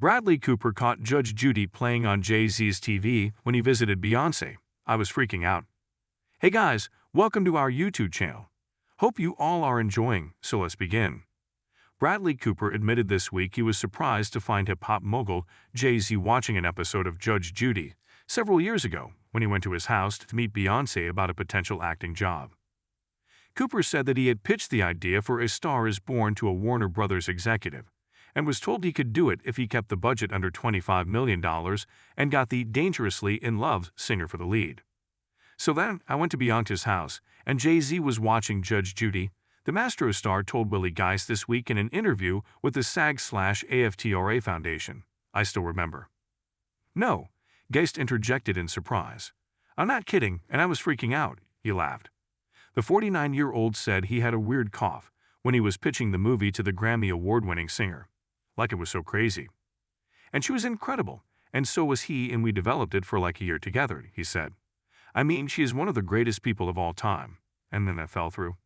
Bradley Cooper caught Judge Judy playing on Jay-Z's TV when he visited Beyoncé. I was freaking out. Hey guys, welcome to our YouTube channel. Hope you all are enjoying, so let's begin. Bradley Cooper admitted this week he was surprised to find hip-hop mogul Jay-Z watching an episode of Judge Judy several years ago when he went to his house to meet Beyoncé about a potential acting job. Cooper said that he had pitched the idea for A Star Is Born to a Warner Brothers executive and was told he could do it if he kept the budget under $25 million and got the Dangerously in Love singer for the lead. So then I went to Beyoncé's house, and Jay-Z was watching Judge Judy, the Mastro star told Willie Geist this week in an interview with the SAG/AFTRA Foundation. I still remember. No, Geist interjected in surprise. I'm not kidding, and I was freaking out, he laughed. The 49-year-old said he had a weird cough when he was pitching the movie to the Grammy Award-winning singer. Like it was so crazy. And she was incredible, and so was he, and we developed it for like a year together, he said. I mean, she is one of the greatest people of all time. And then that fell through.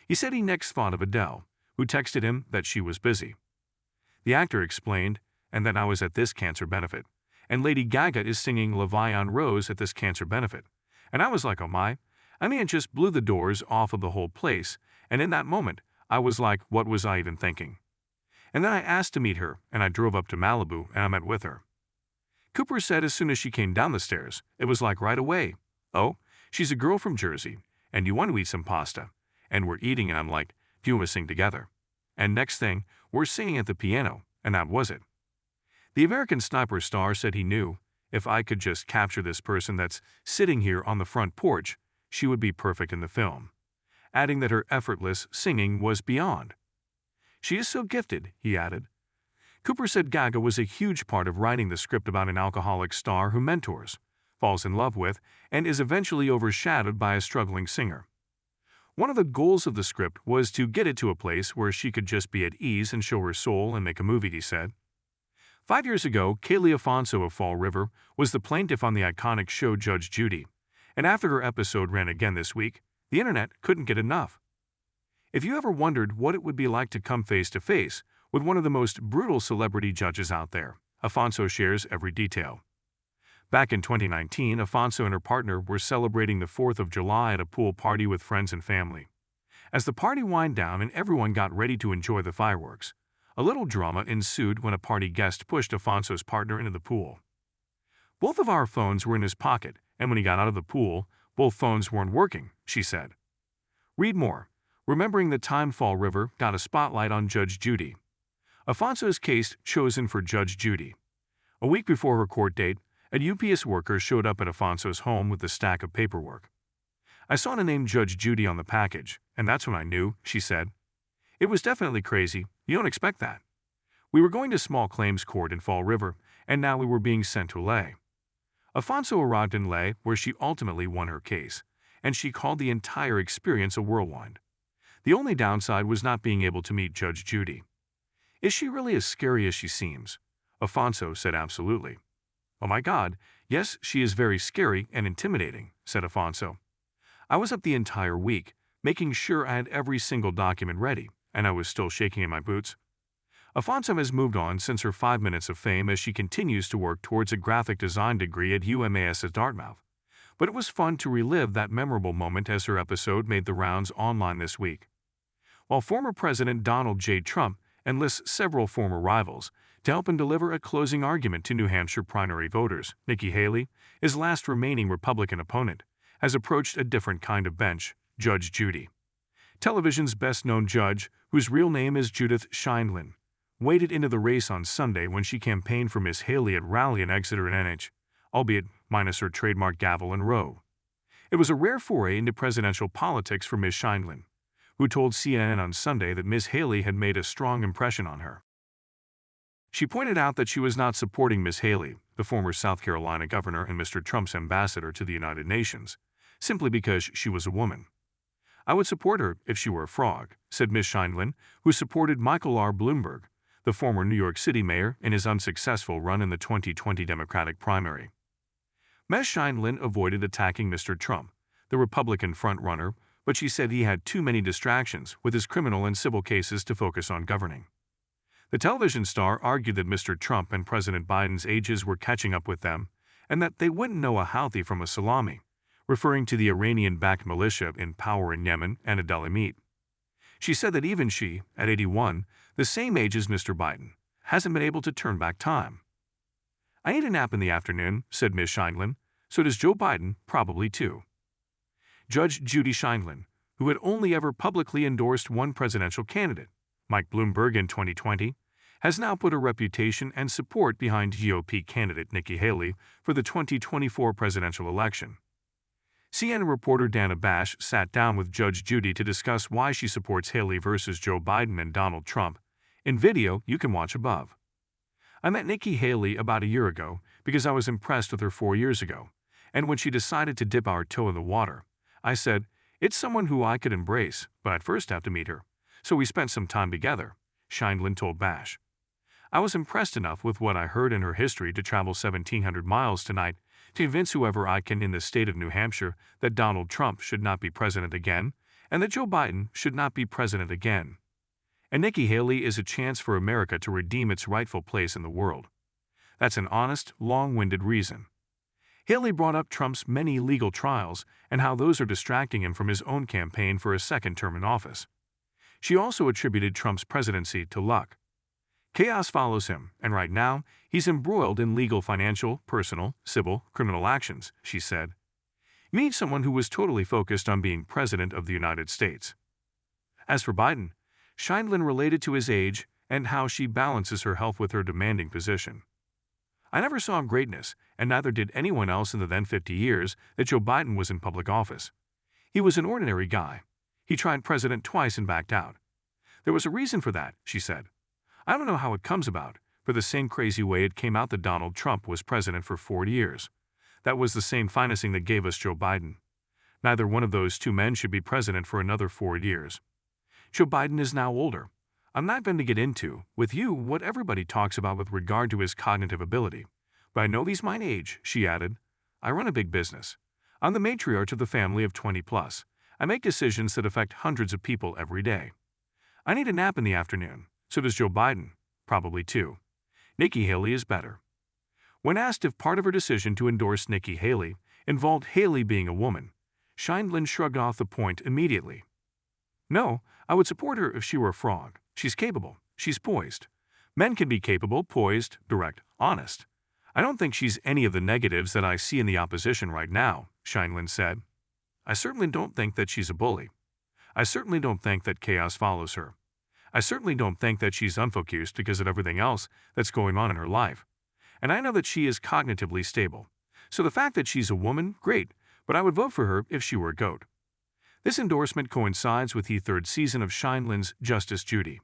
He said he next thought of Adele, who texted him that she was busy. The actor explained, and that I was at this cancer benefit, and Lady Gaga is singing La Vie en Rose at this cancer benefit. And I was like, oh my. I mean, it just blew the doors off of the whole place, and in that moment, I was like, what was I even thinking? And then I asked to meet her, and I drove up to Malibu, and I met with her. Cooper said as soon as she came down the stairs, it was like right away. Oh, she's a girl from Jersey, and you want to eat some pasta. And we're eating, and I'm like, do you want to sing together? And next thing, we're singing at the piano, and that was it. The American Sniper star said he knew, if I could just capture this person that's sitting here on the front porch, she would be perfect in the film. Adding that her effortless singing was beyond. She is so gifted, he added. Cooper said Gaga was a huge part of writing the script about an alcoholic star who mentors, falls in love with, and is eventually overshadowed by a struggling singer. One of the goals of the script was to get it to a place where she could just be at ease and show her soul and make a movie, he said. 5 years ago, Kaylee Afonso of Fall River was the plaintiff on the iconic show Judge Judy, and after her episode ran again this week, the internet couldn't get enough. If you ever wondered what it would be like to come face-to-face with one of the most brutal celebrity judges out there, Afonso shares every detail. Back in 2019, Afonso and her partner were celebrating the 4th of July at a pool party with friends and family. As the party wound down and everyone got ready to enjoy the fireworks, a little drama ensued when a party guest pushed Afonso's partner into the pool. Both of our phones were in his pocket, and when he got out of the pool, both phones weren't working, she said. Read more. Remembering the time Fall River got a spotlight on Judge Judy. Afonso's case chosen for Judge Judy. A week before her court date, a UPS worker showed up at Afonso's home with a stack of paperwork. I saw the name Judge Judy on the package, and that's when I knew, she said. It was definitely crazy. You don't expect that. We were going to small claims court in Fall River, and now we were being sent to LA. Afonso arrived in LA, where she ultimately won her case, and she called the entire experience a whirlwind. The only downside was not being able to meet Judge Judy. Is she really as scary as she seems? Afonso said absolutely. Oh my God, yes, she is very scary and intimidating, said Afonso. I was up the entire week, making sure I had every single document ready, and I was still shaking in my boots. Afonso has moved on since her 5 minutes of fame as she continues to work towards a graphic design degree at UMass at Dartmouth. But it was fun to relive that memorable moment as her episode made the rounds online this week. While former President Donald J. Trump enlists several former rivals to help him deliver a closing argument to New Hampshire primary voters, Nikki Haley, his last remaining Republican opponent, has approached a different kind of bench, Judge Judy. Television's best-known judge, whose real name is Judith Sheindlin, waded into the race on Sunday when she campaigned for Miss Haley at rally in Exeter and NH, albeit minus her trademark gavel and row. It was a rare foray into presidential politics for Miss Sheindlin, who told CNN on Sunday that Miss Haley had made a strong impression on her. She pointed out that she was not supporting Miss Haley, the former South Carolina governor and Mr. Trump's ambassador to the United Nations, simply because she was a woman. I would support her if she were a frog, said Miss Sheindlin, who supported Michael R. Bloomberg, the former New York City mayor, in his unsuccessful run in the 2020 Democratic primary. Ms. Sheindlin avoided attacking Mr. Trump, the Republican frontrunner, but she said he had too many distractions with his criminal and civil cases to focus on governing. The television star argued that Mr. Trump and President Biden's ages were catching up with them, and that they wouldn't know a Houthi from a salami, referring to the Iranian-backed militia in power in Yemen and Adel-Amit. She said that even she, at 81, the same age as Mr. Biden, hasn't been able to turn back time. "I need a nap in the afternoon," said Ms. Scheindlin. "So does Joe Biden, probably too." Judge Judy Scheindlin, who had only ever publicly endorsed one presidential candidate, Mike Bloomberg in 2020, has now put her reputation and support behind GOP candidate Nikki Haley for the 2024 presidential election. CNN reporter Dana Bash sat down with Judge Judy to discuss why she supports Haley versus Joe Biden and Donald Trump, in video you can watch above. "I met Nikki Haley about a year ago because I was impressed with her 4 years ago, and when she decided to dip our toe in the water, I said, it's someone who I could embrace, but I'd first have to meet her. So we spent some time together," Scheindlin told Bash. "I was impressed enough with what I heard in her history to travel 1,700 miles tonight to convince whoever I can in the state of New Hampshire that Donald Trump should not be president again and that Joe Biden should not be president again. And Nikki Haley is a chance for America to redeem its rightful place in the world. That's an honest, long-winded reason." Haley brought up Trump's many legal trials and how those are distracting him from his own campaign for a second term in office. She also attributed Trump's presidency to luck. "Chaos follows him, and right now, he's embroiled in legal, financial, personal, civil, criminal actions," she said. "You need someone who was totally focused on being president of the United States." As for Biden, Scheindlin related to his age and how she balances her health with her demanding position. "I never saw greatness, and neither did anyone else in the then 50 years that Joe Biden was in public office. He was an ordinary guy. He tried president twice and backed out. There was a reason for that," she said. "I don't know how it comes about, for the same crazy way it came out that Donald Trump was president for 4 years. That was the same financing that gave us Joe Biden. Neither one of those two men should be president for another 4 years. Joe Biden is now older. I'm not going to get into, with you, what everybody talks about with regard to his cognitive ability. But I know he's my age," she added. "I run a big business. I'm the matriarch of the family of 20+. I make decisions that affect hundreds of people every day. I need a nap in the afternoon. So does Joe Biden, probably too. Nikki Haley is better." When asked if part of her decision to endorse Nikki Haley involved Haley being a woman, Scheindlin shrugged off the point immediately. "No, I would support her if she were a frog. She's capable. She's poised. Men can be capable, poised, direct, honest. I don't think she's any of the negatives that I see in the opposition right now," Scheindlin said. "I certainly don't think that she's a bully. I certainly don't think that chaos follows her. I certainly don't think that she's unfocused because of everything else that's going on in her life. And I know that she is cognitively stable. So the fact that she's a woman, great, but I would vote for her if she were a goat." This endorsement coincides with the 3rd season of Scheindlin's Justice Judy.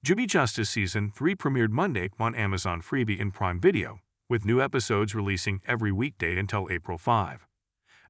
Judy Justice Season 3 premiered Monday on Amazon Freevee and Prime Video, with new episodes releasing every weekday until April 5.